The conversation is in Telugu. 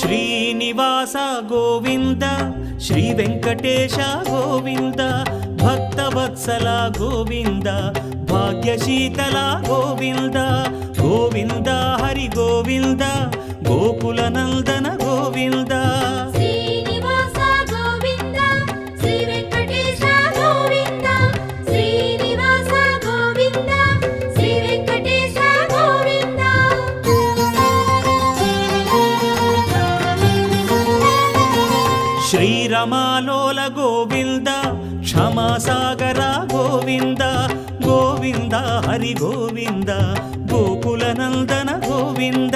శ్రీనివాస గోవింద శ్రీ వెంకటేశ గోవింద భక్తవత్సల గోవింద భాగ్యశీతల గోవింద గోవింద హరి గోవింద గోకుల నందన గోవింద శ్రీనివాస గోవింద శ్రీ వెంకటేశ గోవింద శ్రీనివాస గోవింద శ్రీ వెంకటేశ గోవింద శ్రీరమాలోల గోవింద క్షమాసాగర గోవింద గోవింద హరి గోవింద గోకుల నందన గోవింద